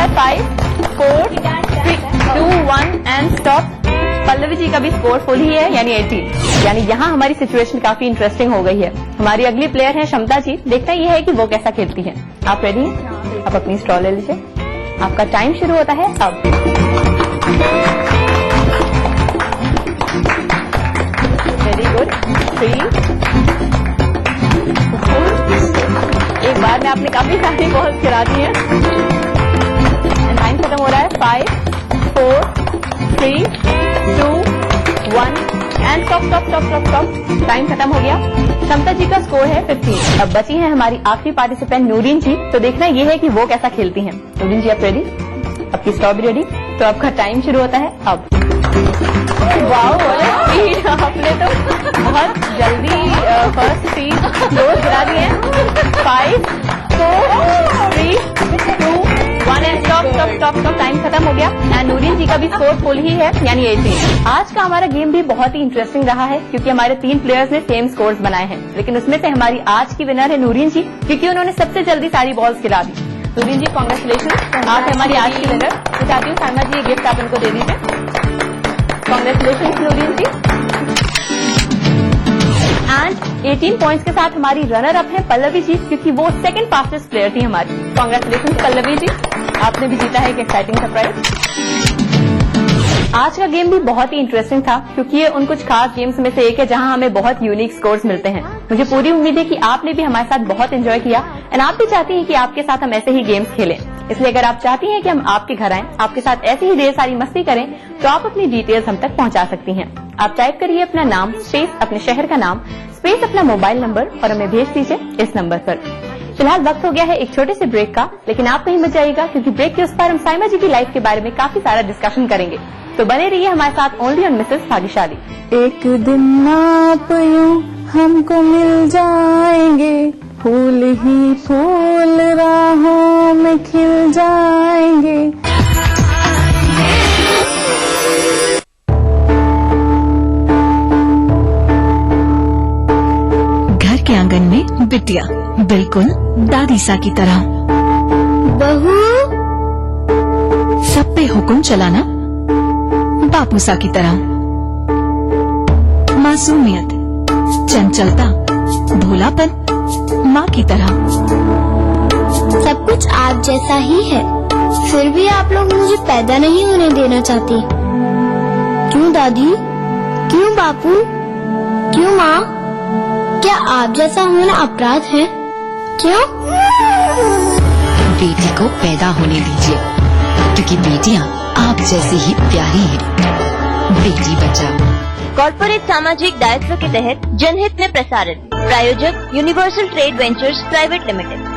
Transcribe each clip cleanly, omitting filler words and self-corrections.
है 5, 4, 3, 2, 1 and stop. Pallavi ji का भी स्कोर फुल ही है यानी 18। यानी यहाँ हमारी सिचुएशन काफी इंटरेस्टिंग हो गई है। हमारी अगली प्लेयर है क्षमता जी। देखते हैं ये है कि वो कैसा खेलती है। आप रेडी हैं? आप अपनी स्टॉल ले लीजिए। आपका टाइम शुरू होता है अब। Very good. 3, 4, एक बार में आपने काफी सारी बॉल्स गिरा दी है। टाइम खत्म हो रहा है। 5, 4, 3, 2, 1 एंड स्टॉप। टाइम खत्म हो गया। क्षमता जी का स्कोर है 15। अब बची है हमारी आखिरी पार्टिसिपेंट नूरीन जी। तो देखना ये है कि वो कैसा खेलती हैं। नूरीन जी आप रेडी? आपकी स्टॉप भी रेडी? तो आपका टाइम शुरू होता है अब। Wow speed! आपने तो बहुत जल्दी फर्स्ट 3 गोल गिरा दिए हैं। 5, 4, 3, 2, 1 एंड स्टॉप। टाइम खत्म हो गया। एंड नूरीन जी का भी स्कोर फुल ही है यानी 18। आज का हमारा गेम भी बहुत ही इंटरेस्टिंग रहा है क्योंकि हमारे 3 प्लेयर्स ने सेम स्कोर्स बनाए हैं। लेकिन उसमें से हमारी आज की विनर है नूरीन जी क्योंकि उन्होंने सबसे जल्दी सारी बॉल्स गिरा दी। नूरीन जी कांग्रेचुलेशन, आप है हमारी आज की विनर। तो चाहती हूँ साइमा जी ये गिफ्ट आप इनको दे दीजिए। Congratulation Noorin ji. And 18 points के साथ हमारी रनर अप है पल्लवी जी क्योंकि वो सेकंड फास्टेस्ट प्लेयर थी हमारी। कांग्रेचुलेशन पल्लवी जी, आपने भी जीता है एक एक्साइटिंग सरप्राइज। आज का गेम भी बहुत ही इंटरेस्टिंग था क्योंकि ये उन कुछ खास गेम्स में से एक है जहां हमें बहुत यूनिक स्कोर्स मिलते हैं। मुझे पूरी उम्मीद है कि आपने भी हमारे साथ बहुत एंजॉय किया एंड आप भी चाहती हैं कि आपके साथ हम ऐसे ही गेम्स खेलें। इसलिए अगर आप चाहती हैं कि हम आपके घर आएं, आपके साथ ऐसे ही ढेर सारी मस्ती करें, तो आप अपनी डिटेल्स हम तक पहुंचा सकती हैं। आप टाइप करिए अपना नाम स्पेस अपने शहर का नाम स्पेस अपना मोबाइल नंबर और हमें भेज दीजिए इस नंबर पर। फिलहाल वक्त हो गया है एक छोटे से ब्रेक का, लेकिन आप कहीं मत जाइएगा क्योंकि ब्रेक के उस पर हम साइमा जी की लाइफ के बारे में काफी सारा डिस्कशन करेंगे। तो बने रहिए हमारे साथ ओनली ऑन मिसेस भाग्यशाली। एक दिन आप यूं हमको मिल जाएंगे, फूल ही फूल राहों में खिल जाएंगे। घर के आंगन में बिटिया बिल्कुल दादी सा की तरह। बहू सब पे हुक्म चलाना बापू सा की तरह। मासूमियत, चंचलता, भोलापन माँ की तरह। सब कुछ आप जैसा ही है, फिर भी आप लोग मुझे पैदा नहीं होने देना चाहती। क्यों दादी? क्यों बापू? क्यों माँ? क्या आप जैसा होना अपराध है? क्यों? बेटी को पैदा होने दीजिए क्योंकि बेटियां आप जैसी ही प्यारी हैं। बेटी बचाओ। कॉर्पोरेट सामाजिक दायित्व के तहत जनहित में प्रसारित। प्रायोजक universal trade ventures private limited.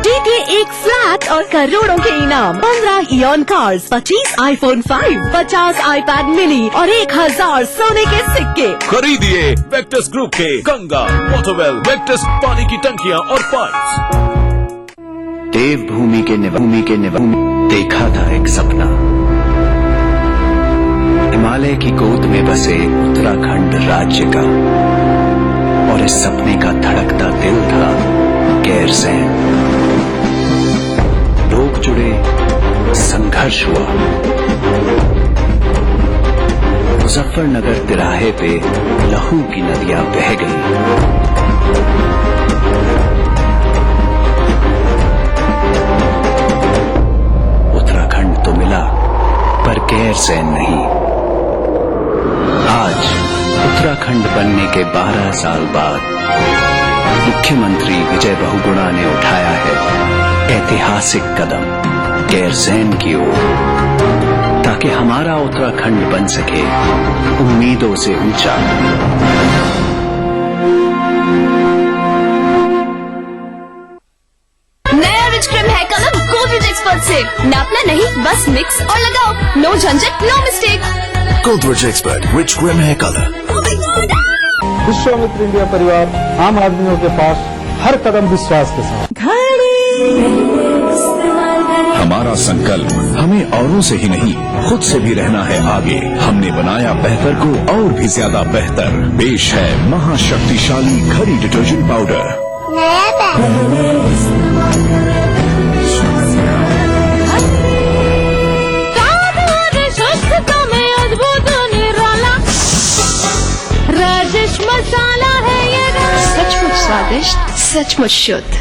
जीतिए एक फ्लैट और करोड़ों के इनाम। 15 Eon cars, 25 iPhone 5, 50 iPad mini और 1000 सोने के सिक्के। खरीदिए वेक्टस ग्रुप के गंगा, वाटरवेल, वेक्टस पानी की टंकियां और पाइप्स। देवभूमि के निवासी देखा था एक सपना। हिमालय की गोद में बसे उत्तराखंड राज्य का, और इस सपने का धड़कता दिल था गैरसैंण। लोग जुड़े, संघर्ष हुआ। मुजफ्फरनगर तिराहे पे लहू की नदियां बह गई। उत्तराखंड तो मिला पर गैरसैंण नहीं। आज उत्तराखंड बनने के 12 साल बाद मुख्यमंत्री विजय बहुगुणा ने उठाया है ऐतिहासिक कदम गैरसैंण की ओर, ताकि हमारा उत्तराखंड बन सके उम्मीदों से ऊंचा। नया rich cream hair colour Godrej expert से नापना नहीं, बस मिक्स और लगाओ। नो झंझट, no mistake. Godrej expert rich cream hair colour. Vishwamitra India परिवार आम आदमियों के पास हर कदम विश्वास के साथ। हमारा संकल्प हमें औरों से ही नहीं खुद से भी रहना है आगे। हमने बनाया बेहतर को और भी ज्यादा बेहतर। पेश है महाशक्तिशाली घड़ी डिटर्जेंट पाउडर। नया सचमुच शुद्ध।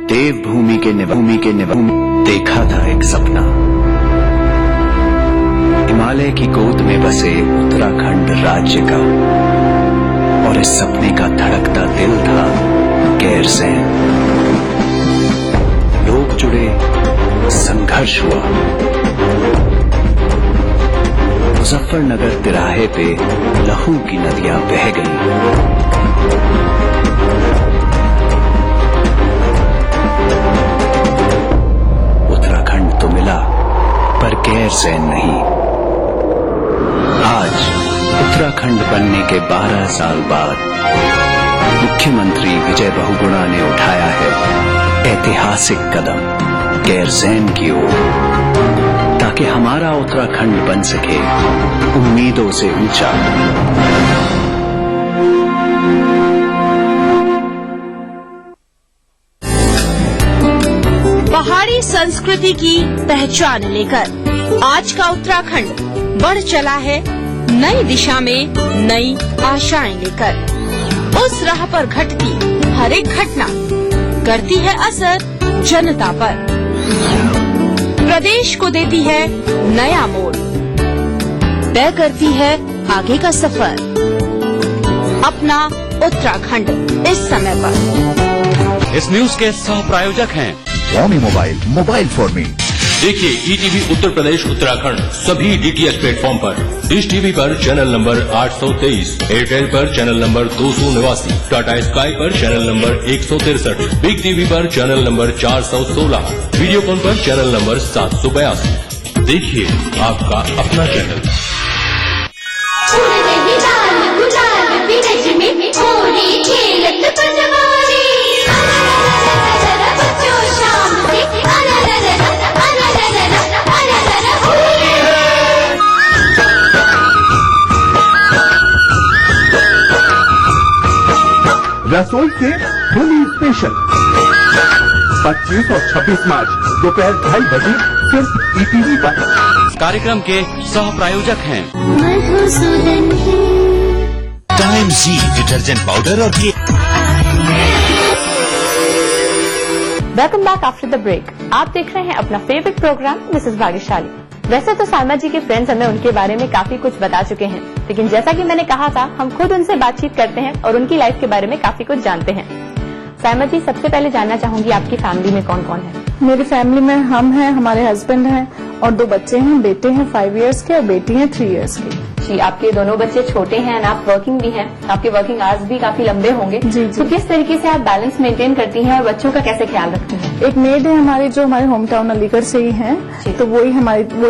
देवभूमि के निभूमि देखा था एक सपना, हिमालय की गोद में बसे उत्तराखंड राज्य का, और इस सपने का धड़कता दिल था गैरसैंण। लोग जुड़े, संघर्ष हुआ, मुजफ्फरनगर तिराहे पे लहू की नदियां बह गईं। उत्तराखंड तो मिला पर गैरसैंण नहीं। आज उत्तराखंड बनने के 12 साल बाद मुख्यमंत्री विजय बहुगुणा ने उठाया है ऐतिहासिक कदम गैरसैंण की ओर, ताकि हमारा उत्तराखंड बन सके उम्मीदों से ऊंचा। पहाड़ी संस्कृति की पहचान लेकर आज का उत्तराखंड बढ़ चला है नई दिशा में, नई आशाएं लेकर। उस राह पर घटती हर एक घटना करती है असर जनता पर, प्रदेश को देती है नया मोड़, तय करती है आगे का सफर। अपना उत्तराखंड इस समय पर। इस न्यूज के सह प्रायोजक हैं Xiaomi मोबाइल फॉर मी। देखिए ईटीवी उत्तर प्रदेश उत्तराखंड सभी डीटीएच प्लेटफॉर्म पर, डिश टीवी पर चैनल नंबर 823, एयरटेल पर चैनल नंबर 289, टाटा स्काई पर चैनल नंबर 163, बिग टीवी पर चैनल नंबर 416, वीडियोकॉन पर चैनल नंबर 782। देखिए आपका अपना चैनल। रसोई से होली स्पेशल 25 और 26 मार्च दोपहर 2:30 बजे सिर्फ ईटीवी पर। कार्यक्रम के सह प्रायोजक हैं टाइम जी डिटर्जेंट पाउडर और welcome back after the break. आप देख रहे हैं अपना फेवरेट प्रोग्राम मिसेस भाग्यशाली। वैसे तो सायमा जी के फ्रेंड्स हमें उनके बारे में काफी कुछ बता चुके हैं, लेकिन जैसा कि मैंने कहा था हम खुद उनसे बातचीत करते हैं और उनकी लाइफ के बारे में काफी कुछ जानते हैं। सायमा जी, सबसे पहले जानना चाहूंगी आपकी फैमिली में कौन कौन है? मेरी फैमिली में हम हैं, हमारे हस्बैंड हैं और 2 बच्चे हैं। बेटे हैं 5 इयर्स के और बेटी हैं 3 इयर्स की। जी, आपके दोनों बच्चे छोटे हैं और आप वर्किंग भी हैं। आपके वर्किंग आवर्स भी काफी लंबे होंगे। जी। तो किस तरीके से आप बैलेंस मेंटेन करती हैं और बच्चों का कैसे ख्याल रखती हैं? एक मेड है हमारी जो हमारे होम टाउन अलीगढ़ से ही है, तो वही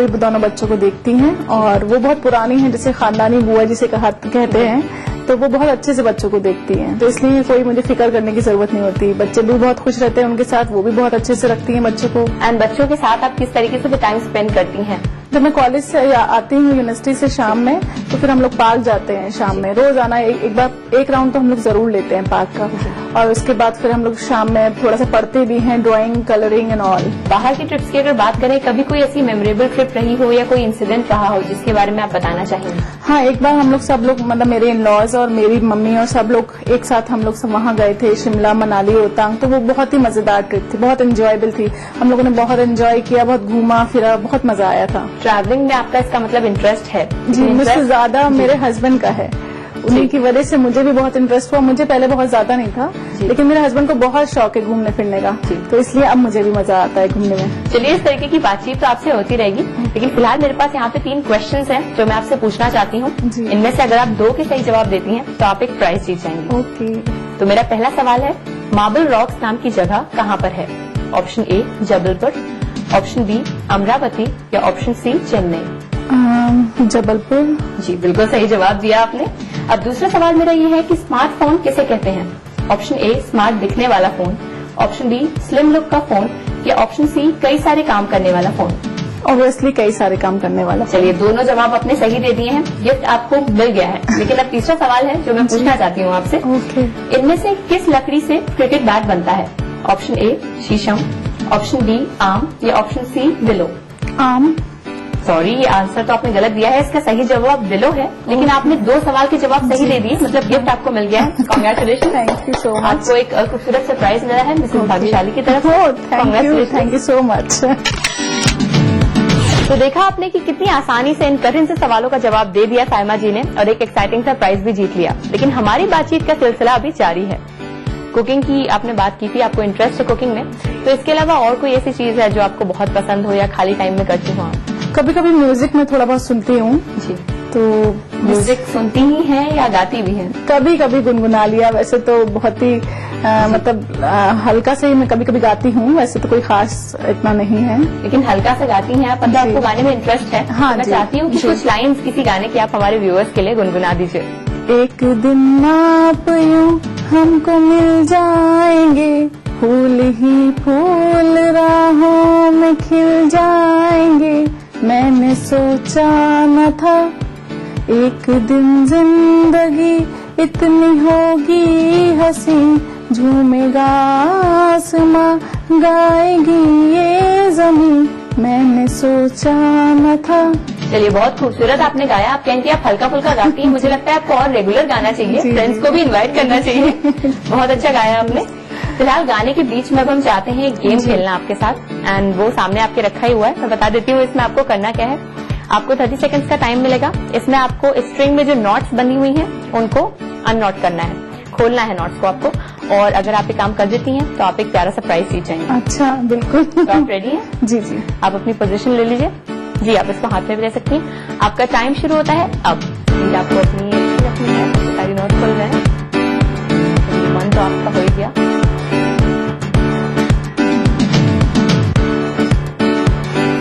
दोनों बच्चों को देखती हैं और वो बहुत पुरानी है, जैसे खानदानी बुआ जिसे कहते हैं, तो वो बहुत अच्छे से बच्चों को देखती हैं। तो इसलिए कोई मुझे फिक्र करने की जरूरत नहीं होती। बच्चे भी बहुत खुश रहते हैं उनके साथ, वो भी बहुत अच्छे से रखती हैं बच्चों को। एंड बच्चों के साथ आप किस तरीके से टाइम स्पेंड करती हैं? जब मैं कॉलेज से आती हूँ यूनिवर्सिटी से शाम में, तो फिर हम लोग पार्क जाते हैं शाम में। रोज आना एक राउंड तो हम लोग जरूर लेते हैं पार्क का, और उसके बाद फिर हम लोग शाम में थोड़ा सा पढ़ते भी हैं, ड्राइंग, कलरिंग एंड ऑल। बाहर की ट्रिप्स की अगर बात करें, कभी कोई ऐसी मेमोरेबल ट्रिप रही हो या कोई इंसिडेंट रहा हो जिसके बारे में आप बताना चाहेंगे? हाँ, एक बार हम लोग सब लोग मतलब मेरे इन लॉज और मेरी मम्मी और सब लोग एक साथ हम लोग सब वहाँ गए थे, शिमला, मनाली, रोहतांग। तो वो बहुत ही मजेदार ट्रिप थी, बहुत एंजॉयबल थी। हम लोगों ने बहुत एंजॉय किया, बहुत घूमा फिरा, बहुत मजा आया था। ट्रैवलिंग में आपका इसका मतलब इंटरेस्ट है? जी, मुझसे ज्यादा मेरे हस्बैंड का है। उन्हीं की वजह से मुझे भी बहुत इंटरेस्ट हुआ। मुझे पहले बहुत ज्यादा नहीं था, लेकिन मेरे हस्बैंड को बहुत शौक है घूमने फिरने का, तो इसलिए अब मुझे भी मजा आता है घूमने में। चलिए, इस तरीके की बातचीत तो आपसे होती रहेगी, लेकिन फिलहाल मेरे पास यहाँ पे 3 क्वेश्चंस हैं जो मैं आपसे पूछना चाहती हूँ। इनमें से अगर आप 2 के सही जवाब देती हैं तो आप एक प्राइज जीत जाएंगी। ओके। तो मेरा पहला सवाल है, मार्बल रॉक्स नाम की जगह कहाँ पर है? Option A Jabalpur, option B Amravati या ऑप्शन सी चेन्नई? जबलपुर। जी, बिल्कुल सही जवाब दिया आपने। अब दूसरा सवाल मेरा ये है कि स्मार्टफोन किसे कहते हैं? ऑप्शन ए स्मार्ट दिखने वाला phone, option B slim look का फोन या ऑप्शन सी कई सारे काम करने वाला फोन? ऑब्वियसली कई सारे काम करने वाला। चलिए, दोनों जवाब आपने सही दे दिए हैं, गिफ्ट आपको मिल गया है। लेकिन अब तीसरा सवाल है जो मैं पूछना चाहती हूँ आपसे। इनमें से किस लकड़ी से क्रिकेट बैट बनता है? ऑप्शन ए शीशम, ऑप्शन बी आम या ऑप्शन सी विलो? आम। सॉरी, ये आंसर तो आपने गलत दिया है। इसका सही जवाब दिलो है, लेकिन आपने 2 सवाल के जवाब सही दे दिए, मतलब गिफ्ट आपको मिल गया है। Congratulation. Thank you so much. आपको एक खूबसूरत सरप्राइज मिला है मिसेस भाग्यशाली की तरफ से। Thank you so much. तो देखा आपने कि कितनी आसानी से इन कठिन से सवालों का जवाब दे दिया साइमा जी ने और एक एक्साइटिंग सा प्राइज भी जीत लिया। लेकिन हमारी बातचीत का सिलसिला अभी जारी है। कुकिंग की आपने बात की थी, आपको इंटरेस्ट है कुकिंग में, तो इसके अलावा और कोई ऐसी चीज है जो आपको बहुत पसंद हो या खाली टाइम में करती हो आप? कभी कभी म्यूजिक में थोड़ा बहुत सुनती हूँ जी। तो म्यूजिक सुनती ही हैं या गाती भी हैं? कभी कभी गुनगुना लिया, वैसे तो बहुत ही मतलब हल्का से ही मैं कभी कभी गाती हूँ, वैसे तो कोई खास इतना नहीं है। लेकिन हल्का से गाती हैं आप, मतलब आपको गाने में इंटरेस्ट है। हाँ, मैं चाहती हूँ कि कुछ लाइंस किसी गाने की आप हमारे व्यूअर्स के लिए गुनगुना दीजिए। एक दिन आप यूं हमको मिल जाएंगे, फूल ही फूल राहों में खिल जाएंगे, मैंने सोचा न था एक दिन जिंदगी इतनी होगी हंसी, झूमेगा आसमां गाएगी ये जमीन, मैंने सोचा न था। चलिए, बहुत खूबसूरत आपने गाया। आप कहें कि आप हल्का फुल्का गाती हैं, मुझे लगता है आपको और रेगुलर गाना चाहिए, फ्रेंड्स को भी इनवाइट करना चाहिए। बहुत अच्छा गाया आपने। फिलहाल गाने के बीच में अब हम चाहते हैं एक गेम खेलना आपके साथ, एंड वो सामने आपके रखा ही हुआ है। मैं बता देती हूँ इसमें आपको करना क्या है। आपको 30 सेकंड्स का टाइम मिलेगा। इसमें आपको स्ट्रिंग में जो नॉट्स बनी हुई हैं उनको अननॉट करना है, खोलना है नॉट्स को आपको, और अगर आप ये काम कर देती हैं तो आप एक प्यारा सा प्राइज जीत जाएंगे। अच्छा, बिल्कुल। तो आप रेडी हैं? जी जी। आप अपनी पोजीशन ले लीजिए। जी, आप इसको हाथ में भी ले सकती हैं। आपका टाइम शुरू होता है अब। जी, आपको अपनी सारी नोट खोल रहे हैं। मन तो आपका हो ही गया।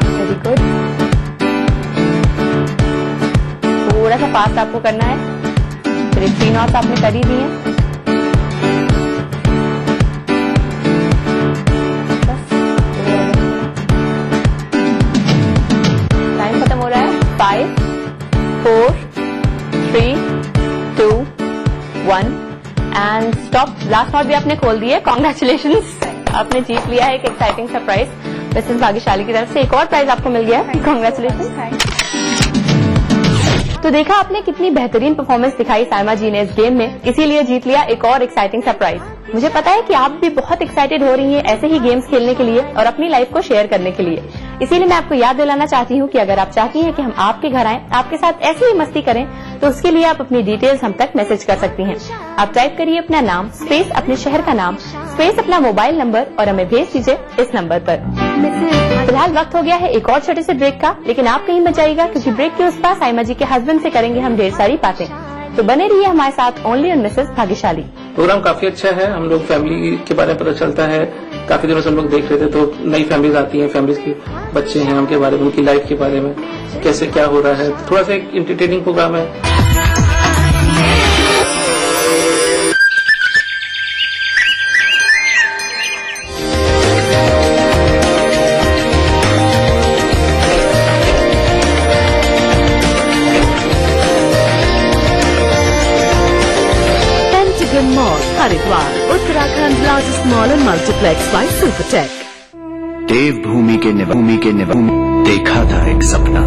Very good. थोड़ा सा फास्ट आपको करना है। फिर 3 नॉट्स आपने कर ही दी हैं। टाइम खत्म हो रहा है। 5, 4, 3, 2, 1 एंड स्टॉप। लास्ट नॉट भी आपने खोल दी है। कॉन्ग्रेचुलेशंस, आपने जीत लिया है एक एक्साइटिंग सा प्राइज मिसेस भाग्यशाली की तरफ से। एक और प्राइज आपको मिल गया है। कॉन्ग्रेचुलेशंस। तो देखा आपने कितनी बेहतरीन परफॉर्मेंस दिखाई साइमा जी ने इस गेम में, इसीलिए जीत लिया एक और एक्साइटिंग सा प्राइज। मुझे पता है कि आप भी बहुत एक्साइटेड हो रही हैं ऐसे ही गेम्स खेलने के लिए और अपनी लाइफ को शेयर करने के लिए। इसीलिए मैं आपको याद दिलाना चाहती हूँ कि अगर आप चाहती हैं कि हम आपके घर आएं, आपके साथ ऐसी ही मस्ती करें, तो उसके लिए आप अपनी डिटेल्स हम तक मैसेज कर सकती हैं। आप टाइप करिए अपना नाम स्पेस अपने शहर का नाम स्पेस अपना मोबाइल नंबर और हमें भेज दीजिए इस नंबर पर। फिलहाल वक्त हो गया है एक और छोटे से ब्रेक का, लेकिन आप कहीं मत जाइएगा क्योंकि ब्रेक के उस पार साइमा जी के हस्बैंड से करेंगे हम ढेर सारी बातें। तो बने रहिए हमारे साथ ओनली ऑन मिसेस भाग्यशाली। प्रोग्राम काफी अच्छा है। हम लोग फैमिली के बारे में पता चलता है। काफी दिनों से हम लोग देख रहे थे, तो नई फैमिलीज आती हैं, फैमिलीज के बच्चे हैं, उनके बारे में, उनकी लाइफ के बारे में कैसे क्या हो रहा है। थोड़ा सा एक इंटरटेनिंग प्रोग्राम है। Mall Haridwar, Uttarakhand largest mall and multiplex by Supertech. देवभूमि के देखा था एक सपना,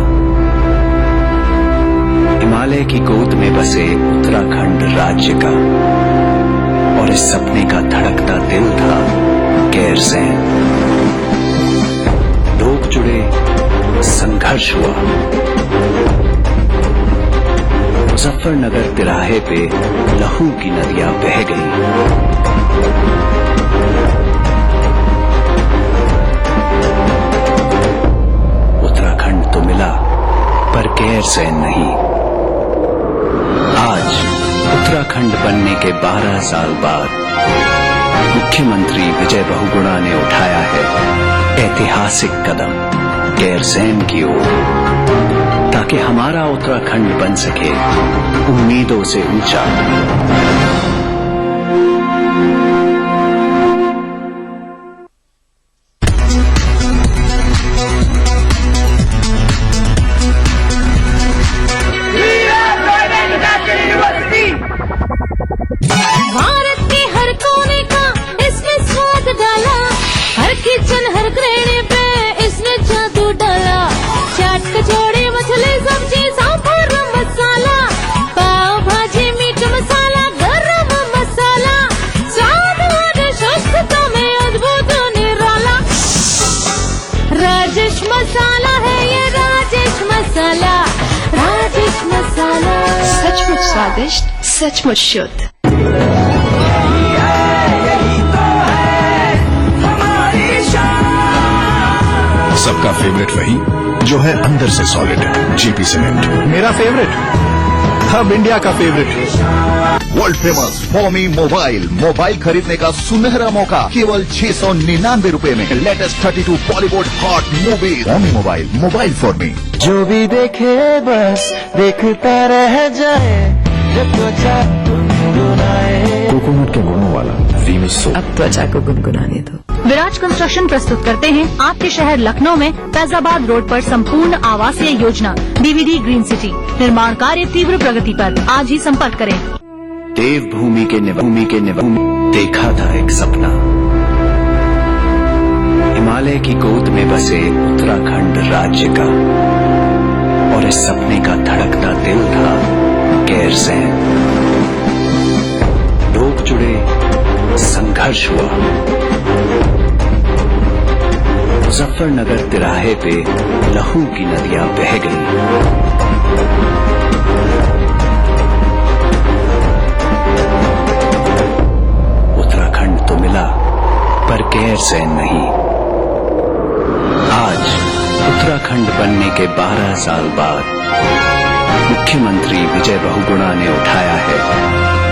हिमालय की गोद में बसे उत्तराखंड राज्य का, और इस सपने का धड़कता दिल था गैरसैंण। लोग जुड़े, संघर्ष हुआ, मुजफ्फरनगर तिराहे पे लहू की नदियां बह गई। उत्तराखंड तो मिला पर गैरसैंण नहीं। आज उत्तराखंड बनने के 12 साल बाद मुख्यमंत्री विजय बहुगुणा ने उठाया है ऐतिहासिक कदम गैरसैंण की ओर, ताकि हमारा उत्तराखंड बन सके उम्मीदों से ऊंचा। भारत के हर कोने का इसमें स्वाद डाला, हर किचन हर ग्रेड पे इसने जादू डाला। चाट कचौड़ी मसाला, राधिक मसाला, सचमुच स्वादिष्ट, सचमुच शुद्ध। सबका फेवरेट वही जो है अंदर से सॉलिड। जेपी सीमेंट मेरा फेवरेट, अब इंडिया का favourite. World famous foamy mobile खरीदने का सुनहरा मौका केवल 699 रुपए में। Latest 32 Bollywood hot movie. Foamy mobile for me. जो भी देखे बस देखता रह जाए, जब त्वचा गुनगुनाए। कोकोनट के गुणों वाला वीमस सोप। अब त्वचा को गुनगुनाने दो। विराज कंस्ट्रक्शन प्रस्तुत करते हैं आपके शहर लखनऊ में फैजाबाद रोड पर संपूर्ण आवासीय योजना डीवीडी ग्रीन सिटी। निर्माण कार्य तीव्र प्रगति पर। आज ही संपर्क करें। देवभूमि के निवासी देखा था एक सपना। हिमालय की गोद में बसे उत्तराखंड राज्य का, और इस सपने का धड़कता दिल था गैरसैंण। लोग जुड़े, संघर्ष हुआ। मुजफ्फरनगर तिराहे पे लहू की नदियां बह गई। उत्तराखंड तो मिला पर गैरसैंण नहीं। आज उत्तराखंड बनने के 12 साल बाद मुख्यमंत्री विजय बहुगुणा ने उठाया है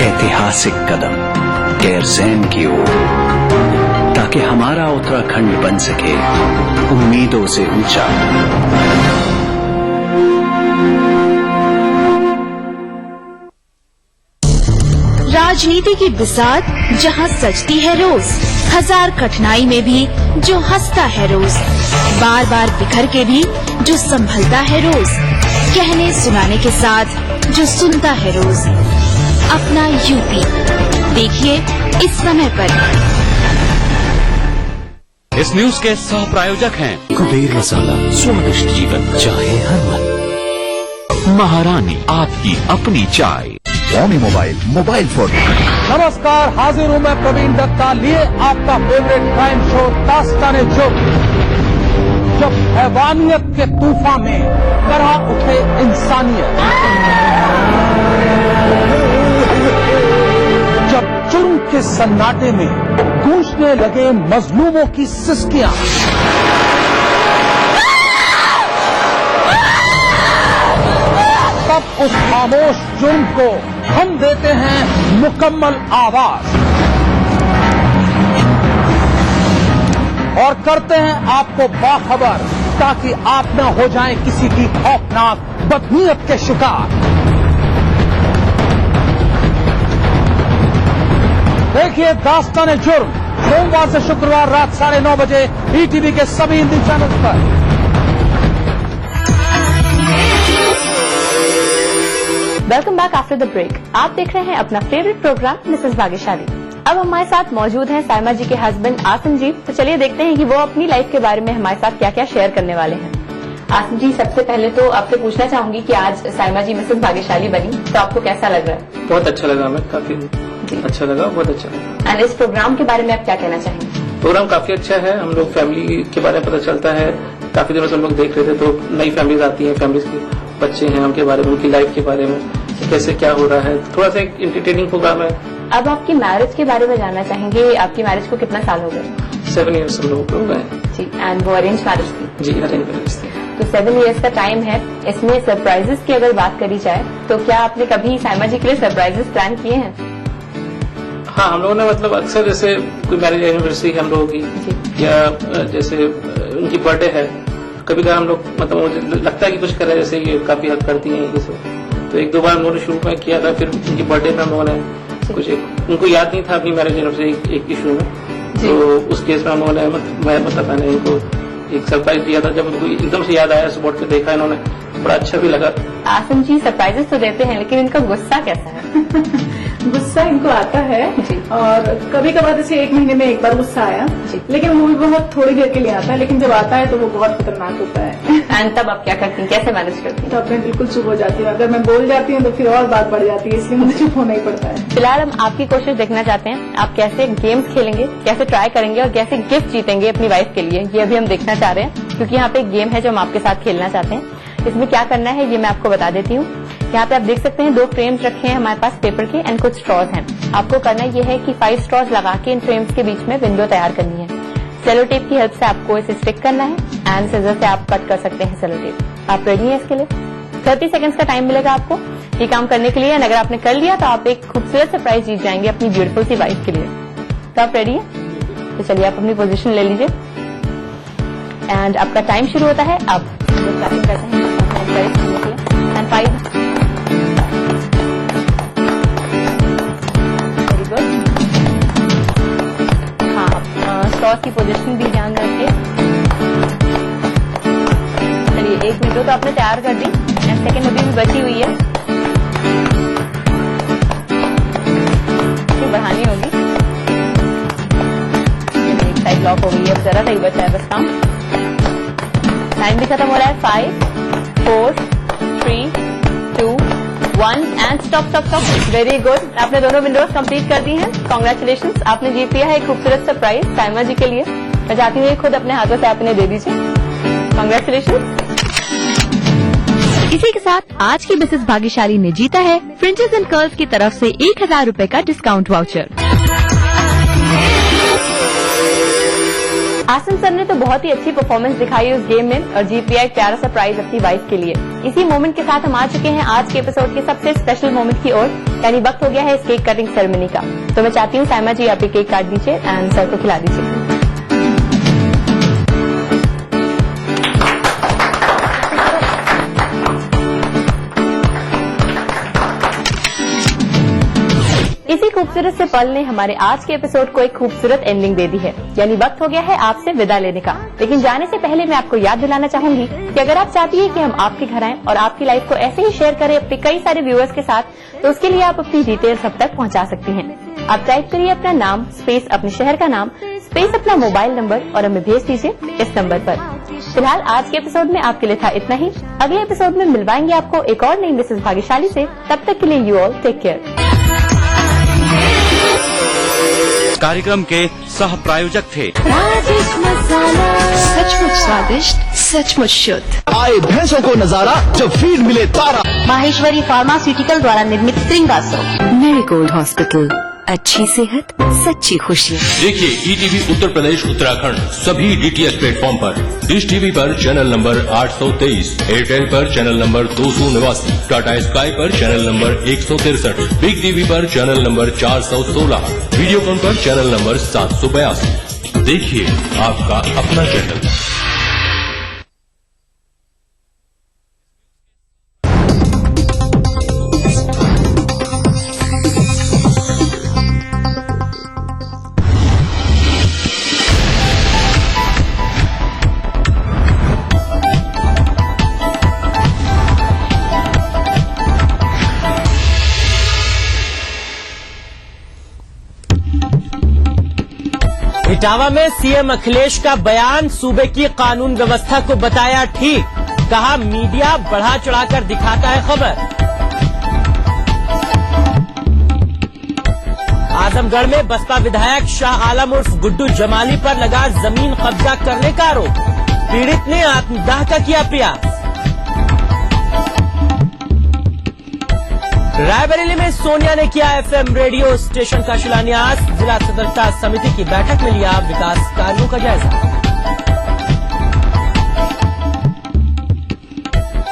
ऐतिहासिक कदम गैरसैंण की ओर, ताकि हमारा उत्तराखंड बन सके उम्मीदों से ऊंचा। राजनीति की बिसात जहां सजती है रोज, हजार कठिनाई में भी जो हंसता है रोज, बार बार बिखर के भी जो संभलता है रोज, कहने सुनाने के साथ जो सुनता है रोज। अपना यूपी देखिए इस समय पर। इस न्यूज के सह प्रायोजक हैं कुबेर मसाला, स्वादिष्ट जीवन चाहे हर मन। महारानी आपकी अपनी चाय। Foamy mobile for me. नमस्कार, हाजिर हूँ मैं प्रवीण दत्ता, लिए आपका फेवरेट क्राइम शो दास्तान-ए-जुर्म। जब हैवानियत के तूफान में करहा उठे इंसानियत, जब जुर्म के सन्नाटे में गूंजने लगे मजलूमों की सिसकियां, तब उस खामोश जुर्म को हम देते हैं मुकम्मल आवाज और करते हैं आपको बाखबर, ताकि आप न हो जाएं किसी की खौफनाक बदनीयत के शिकार। देखिए दास्तान-ए-जुर्म सोमवार से शुक्रवार रात 9:30 बजे ईटीवी के सभी हिंदी चैनल पर। Welcome back after the break. आप देख रहे हैं अपना फेवरेट प्रोग्राम मिसेस भाग्यशाली। अब हमारे साथ मौजूद हैं साइमा जी के हस्बैंड आसिम जी। तो चलिए देखते हैं कि वो अपनी लाइफ के बारे में हमारे साथ क्या क्या शेयर करने वाले हैं। आसिम जी, सबसे पहले तो आपसे पूछना चाहूंगी कि आज साइमा जी मिसेस भाग्यशाली बनी, तो आपको कैसा लग रहा है? बहुत अच्छा लगा, हमें काफी अच्छा लगा, बहुत अच्छा लगा। एंड इस प्रोग्राम के बारे में आप क्या कहना चाहेंगे? प्रोग्राम काफी अच्छा है। हम लोग फैमिली के बारे में पता चलता है। काफी दिनों से हम लोग देख रहे थे, तो नई फैमिलीज आती हैं, फैमिलीज के बच्चे हैं, उनके बारे में, उनकी लाइफ के बारे में कैसे क्या हो रहा है। थोड़ा सा एक एंटरटेनिंग प्रोग्राम है। अब आपकी मैरिज के बारे में जानना चाहेंगे। आपकी मैरिज को कितना साल हो गए? 7 years हम लोग हो गए जी। एंड वो अरेंज मैरिज थी? जी, अरेंज मैरिज थी। तो 7 years का टाइम है। इसमें सरप्राइजेस की अगर बात करी जाए तो क्या आपने कभी साइमा जी के लिए सरप्राइजेस प्लान किए हैं? हाँ, हम लोगों ने मतलब अक्सर जैसे कोई मैरिज एनिवर्सरी है हम लोगों की, या जैसे उनकी बर्थडे है, कभी कभी हम लोग मतलब मुझे लगता है कि कुछ कर रहे हैं, जैसे ये काफी हद करती हैं ये सब, तो 1-2 बार हम लोगों ने शुरू में किया था। फिर उनकी बर्थडे में हम लोगों ने कुछ उनको याद नहीं था अपनी मैरिज एनिवर्सरी एक इशू में, तो उस केस में हम लोगों ने मैंने इनको एक सरप्राइज दिया था। जब उनको एकदम से याद आया, सुबह के देखा इन्होंने, बड़ा अच्छा भी लगा। आसिम जी सरप्राइजेस तो देते हैं, लेकिन इनका गुस्सा कैसा है? गुस्सा इनको आता है और कभी कभार जैसे 1 महीने में एक बार गुस्सा आया, लेकिन वो भी बहुत थोड़ी देर के लिए आता है, लेकिन जब आता है तो वो बहुत खतरनाक होता है। एंड तब आप क्या करती हैं, कैसे मैनेज करती हैं? तब मैं बिल्कुल चुप हो जाती हूँ। अगर मैं बोल जाती हूँ तो फिर और बात बढ़ जाती है, इसलिए मुझे चुप होना ही पड़ता है। फिलहाल हम आपकी कोशिश देखना चाहते हैं, आप कैसे गेम्स खेलेंगे, कैसे ट्राई करेंगे और कैसे गिफ्ट जीतेंगे अपनी वाइफ के लिए, ये अभी हम देखना चाह रहे हैं, क्योंकि यहाँ पे एक गेम है जो हम आपके साथ खेलना चाहते हैं। इसमें क्या करना है ये मैं आपको बता देती हूँ। यहाँ पे आप देख सकते हैं 2 फ्रेम्स रखे हैं हमारे पास पेपर के एंड कुछ स्ट्रॉज हैं। आपको करना ये है कि 5 स्ट्रॉज लगा के इन फ्रेम्स के बीच में विंडो तैयार करनी है। सेलो टेप की हेल्प से आपको इसे स्टिक करना है एंड सीजर से आप कट कर सकते हैं सेलो टेप। आप रेडी हैं इसके लिए? 30 सेकंड्स का टाइम मिलेगा आपको ये काम करने के लिए। अगर आपने कर लिया तो आप एक खूबसूरत सरप्राइज जीत जाएंगे अपनी ब्यूटीफुल सी वाइफ के लिए। तो आप रेडी हैं? तो चलिए आप अपनी पोजीशन ले लीजिए एंड आपका टाइम शुरू होता है अब। स्टार्टिंग करते हैं एंड 5 वेरी गुड। हाँ, स्ट्रॉस की पोजीशन भी ध्यान रखिए। चलिए 1 मिनट तो आपने तैयार कर दी एंड सेकेंड अभी भी बची हुई है, तो बढ़ानी होगी। एक साइड लॉक हो गई है, जरा सा ही बचा है बस काम। टाइम भी खत्म हो रहा है। 5 4 3 2 1 and stop stop stop. Very good, आपने दोनों विंडोज कंप्लीट कर दी हैं। कॉन्ग्रेचुलेशंस, आपने जीत लिया है एक खूबसूरत सरप्राइज साइमा जी के लिए। मैं चाहती हूँ खुद अपने हाथों से आपने दे दीजिए। कॉन्ग्रेचुलेशन। इसी के साथ आज की मिसेस भाग्यशाली ने जीता है फ्रिंजेस एंड कर्ल्स की तरफ से 1000 रुपए का डिस्काउंट वाउचर। आसिम सर ने तो बहुत ही अच्छी परफॉर्मेंस दिखाई उस गेम में और जीत लिया एक प्यारा सा प्राइज अपनी वाइफ के लिए। इसी मोमेंट के साथ हम आ चुके हैं आज के एपिसोड के सबसे स्पेशल मोमेंट की ओर, यानी वक्त हो गया है इस केक कटिंग सेरेमनी का। तो मैं चाहती हूँ साइमा जी आप केक काट दीजिए एंड सर को खिला दीजिए। इसी खूबसूरत से पल ने हमारे आज के एपिसोड को एक खूबसूरत एंडिंग दे दी है, यानी वक्त हो गया है आपसे विदा लेने का। लेकिन जाने से पहले मैं आपको याद दिलाना चाहूंगी कि अगर आप चाहती हैं कि हम आपके घर आएं और आपकी लाइफ को ऐसे ही शेयर करें अपने कई सारे व्यूअर्स के साथ, तो उसके लिए आप अपनी डिटेल्स सब तक पहुंचा सकती हैं। आप टाइप करिए अपना नाम स्पेस अपने शहर का नाम स्पेस अपना मोबाइल नंबर और हमें भेज दीजिए इस नंबर पर। फिलहाल आज के एपिसोड में आपके लिए था इतना ही। अगले एपिसोड में मिलवाएंगे आपको एक और नई मिसेस भाग्यशाली से। तब तक के लिए यू ऑल टेक केयर। कार्यक्रम के सह प्रायोजक थे सचमुच स्वादिष्ट, सचमुच शुद्ध। आए भैंसों को नजारा जब फीड मिले तारा। माहेश्वरी फार्मास्यूटिकल द्वारा निर्मित श्रृंगार मेरीगोल्ड हॉस्पिटल, अच्छी सेहत सच्ची खुशी। देखिए ईटीवी उत्तर प्रदेश उत्तराखंड सभी डीटीएच प्लेटफॉर्म पर। डिश टीवी पर चैनल नंबर 823, एयरटेल पर चैनल नंबर 289, टाटा स्काई पर चैनल नंबर 163, बिग टीवी पर चैनल नंबर 416, वीडियोकॉन पर चैनल नंबर 782। देखिए आपका अपना चैनल। इटावा में सीएम अखिलेश का बयान, सूबे की कानून व्यवस्था को बताया ठीक, कहा मीडिया बढ़ा चढ़ाकर दिखाता है खबर। आजमगढ़ में बसपा विधायक शाह आलम उर्फ गुड्डू जमाली पर लगा जमीन कब्जा करने का आरोप, पीड़ित ने आत्मदाह का किया प्रयास। रायबरेली में सोनिया ने किया एफएम रेडियो स्टेशन का शिलान्यास, जिला सदस्यता समिति की बैठक में लिया विकास कार्यों का जायजा।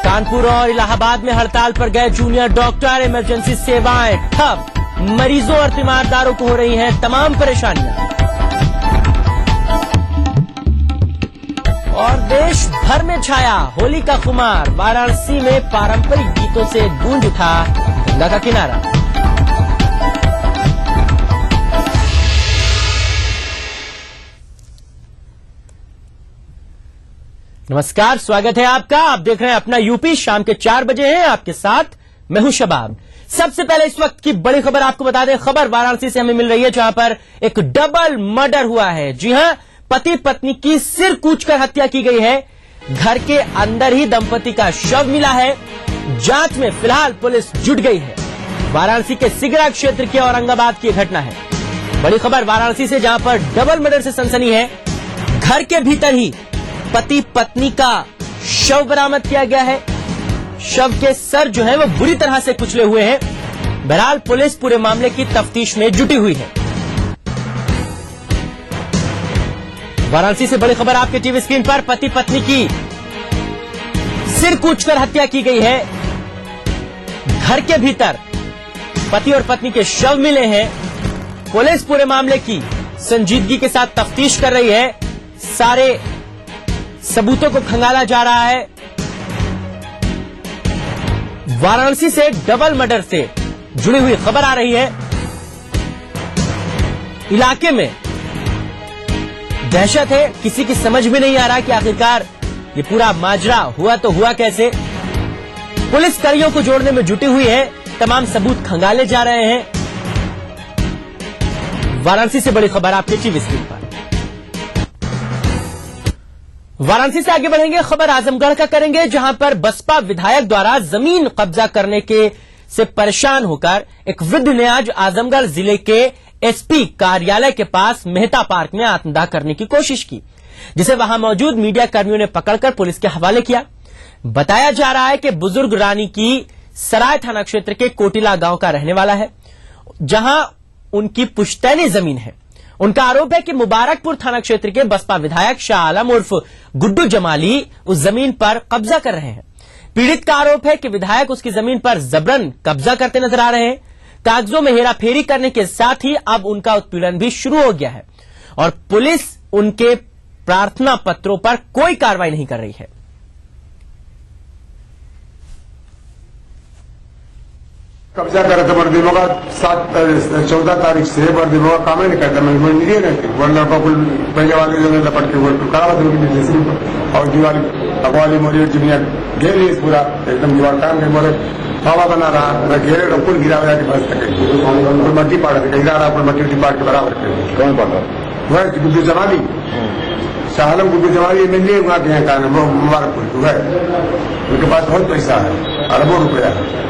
कानपुर और इलाहाबाद में हड़ताल पर गए जूनियर डॉक्टर, इमरजेंसी सेवाएं ठप, मरीजों और तीमारदारों को हो रही हैं तमाम परेशानियां। और देश भर में छाया होली का खुमार, वाराणसी में पारंपरिक गीतों से गूंज उठा गंगा का किनारा। नमस्कार, स्वागत है आपका। आप देख रहे हैं अपना यूपी। शाम के 4 बजे हैं, आपके साथ मैं हूं शबाब। सबसे पहले इस वक्त की बड़ी खबर आपको बता दें। खबर वाराणसी से हमें मिल रही है, जहां पर एक डबल मर्डर हुआ है। जी हां, पति पत्नी की सिर कूचकर हत्या की गई है। घर के अंदर ही दंपति का शव मिला है। जांच में फिलहाल पुलिस जुट गई है। वाराणसी के सिगरा क्षेत्र की औरंगाबाद की घटना है। बड़ी खबर वाराणसी से, जहां पर डबल मर्डर से सनसनी है। घर के भीतर ही पति पत्नी का शव बरामद किया गया है। शव के सर जो है वो बुरी तरह से कुचले हुए हैं। बहरहाल पुलिस पूरे मामले की तफ्तीश में जुटी हुई है। वाराणसी से बड़ी खबर आपके टीवी स्क्रीन पर। पति पत्नी की सिर कूचकर हत्या की गई है। घर के भीतर पति और पत्नी के शव मिले हैं। पुलिस पूरे मामले की संजीदगी के साथ तफ्तीश कर रही है। सारे सबूतों को खंगाला जा रहा है। वाराणसी से डबल मर्डर से जुड़ी हुई खबर आ रही है। इलाके में दहशत है। किसी की समझ में नहीं आ रहा कि आखिरकार ये पूरा माजरा हुआ तो हुआ कैसे। पुलिस कड़ियों को जोड़ने में जुटी हुई है। तमाम सबूत खंगाले जा रहे हैं। वाराणसी से बड़ी खबर आपके टीवी स्क्रीन पर। वाराणसी से आगे बढ़ेंगे। खबर आजमगढ़ का करेंगे, जहां पर बसपा विधायक द्वारा जमीन कब्जा करने के से परेशान होकर एक वृद्ध ने आज आजमगढ़ जिले के एसपी कार्यालय के पास मेहता पार्क में आत्मदाह करने की कोशिश की, जिसे वहां मौजूद मीडिया कर्मियों ने पकड़कर पुलिस के हवाले किया। बताया जा रहा है कि बुजुर्ग रानी की सराय थाना क्षेत्र के कोटिला गांव का रहने वाला है, जहां उनकी पुश्तैनी जमीन है। उनका आरोप है कि मुबारकपुर थाना क्षेत्र के बसपा विधायक शाह आलम उर्फ गुड्डू जमाली उस जमीन पर कब्जा कर रहे हैं। पीड़ित का आरोप है कि विधायक उसकी जमीन पर जबरन कब्जा करते नजर आ रहे हैं। कागजों में हेराफेरी करने के साथ ही अब उनका उत्पीड़न भी शुरू हो गया है और पुलिस उनके प्रार्थना पत्रों पर कोई कार्रवाई नहीं कर रही है। कब्जा करे तो बड़ दिनों का 14 तारीख से बड़ दिनों का काम ही नहीं करता। मैं नहीं दे रहे थे वो लड़का को पहले वाले जो लपट के वो करा और दीवार अगवाली मोरी जिमिया घेर ली पूरा एकदम दीवार काम के मोरे हवा बना रहा। मैं घेरे रखुल गिरा हुआ बस तक कोई मट्टी पाड़ के गिरा रहा, मट्टी पाड़ के बराबर कौन पाता वह गुड्डू जमाली शाहलम गुड्डू जमाली मिल लिए वहां के कारण वो मुबारकपुर है। उनके पास बहुत पैसा है, अरबों रुपया है।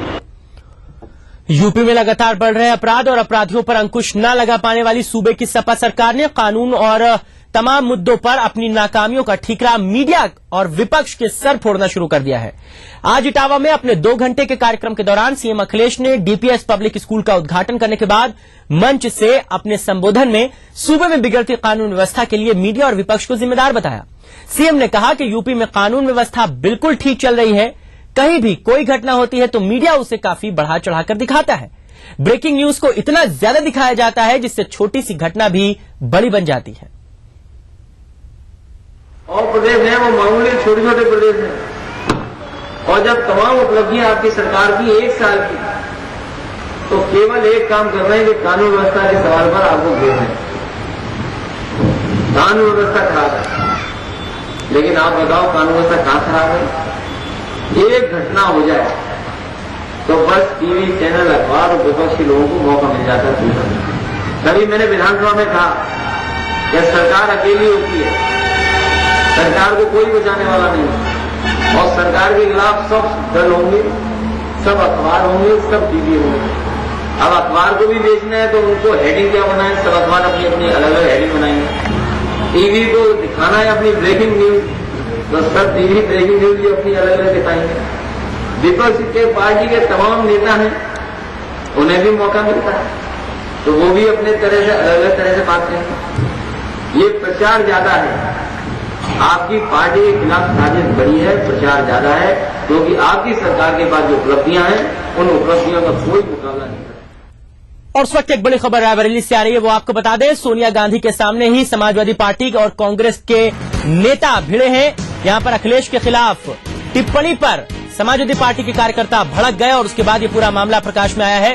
यूपी में लगातार बढ़ रहे अपराध और अपराधियों पर अंकुश न लगा पाने वाली सूबे की सपा सरकार ने कानून और तमाम मुद्दों पर अपनी नाकामियों का ठीकरा मीडिया और विपक्ष के सर फोड़ना शुरू कर दिया है। आज इटावा में अपने 2 घंटे के कार्यक्रम के दौरान सीएम अखिलेश ने डीपीएस पब्लिक स्कूल का उद्घाटन करने के बाद मंच से अपने संबोधन में सूबे में बिगड़ती कानून व्यवस्था के लिए मीडिया और विपक्ष को जिम्मेदार बताया। सीएम ने कहा कि यूपी में कानून व्यवस्था बिल्कुल ठीक चल रही है। कहीं भी कोई घटना होती है तो मीडिया उसे काफी बढ़ा चढ़ाकर दिखाता है। ब्रेकिंग न्यूज को इतना ज्यादा दिखाया जाता है जिससे छोटी सी घटना भी बड़ी बन जाती है। और प्रदेश है वो मामूली छोटे छोटे प्रदेश हैं और जब तमाम उपलब्धियां आपकी सरकार की 1 साल की, तो केवल एक काम कर रहे हैं कि कानून व्यवस्था के सवाल पर आपको घेर है। कानून व्यवस्था खराब है, लेकिन आप बताओ कानून व्यवस्था कहां खराब है? एक घटना हो जाए तो बस टीवी चैनल अखबार और विपक्षी लोगों को मौका मिल जाता है। तभी मैंने विधानसभा में कहा कि सरकार अकेली होती है, सरकार को कोई बचाने वाला नहीं है और सरकार के खिलाफ सब दल होंगे, सब अखबार होंगे, सब टीवी होंगे। अब अखबार को भी बेचना है तो उनको हेडिंग क्या बनाए, सब अखबार अपनी अपनी अलग अलग हेडिंग बनाएंगे। टीवी को दिखाना है अपनी ब्रेकिंग न्यूज, तो सब टीवी ब्रेकिंग न्यूज भी अपनी अलग अलग दिखाएंगे। विपक्ष के पार्टी के तमाम नेता हैं, उन्हें भी मौका मिलता है तो वो भी अपने तरह से अलग अलग तरह से बात करेंगे। ये प्रचार ज्यादा है, आपकी पार्टी के खिलाफ साजिश बड़ी है, प्रचार ज्यादा है, क्योंकि आपकी सरकार के पास जो उपलब्धियां हैं उन उपलब्धियों का कोई मुकाबला नहीं। और उस वक्त एक बड़ी खबर रायबरेली से आ रही है, वो आपको बता दें। सोनिया गांधी के सामने ही समाजवादी पार्टी और कांग्रेस के नेता भिड़े हैं। यहां पर अखिलेश के खिलाफ टिप्पणी पर समाजवादी पार्टी के कार्यकर्ता भड़क गए और उसके बाद ये पूरा मामला प्रकाश में आया है।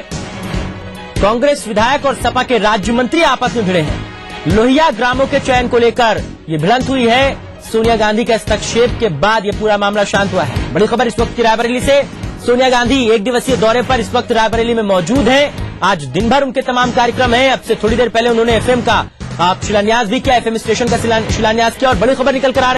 कांग्रेस विधायक और सपा के राज्य मंत्री आपस में भिड़े हैं। लोहिया ग्रामों के चयन को लेकर ये भिड़ंत हुई है। सोनिया गांधी के हस्तक्षेप के बाद ये पूरा मामला शांत हुआ है। बड़ी खबर इस वक्त की रायबरेली से। सोनिया गांधी 1 दिवसीय दौरे पर इस वक्त रायबरेली में मौजूद हैं। आज दिन भर उनके तमाम कार्यक्रम हैं। अब से थोड़ी देर पहले उन्होंने एफएम का शिलान्यास भी किया, एफएम स्टेशन का शिलान्यास किया और बड़ी खबर निकल कर आ रही है।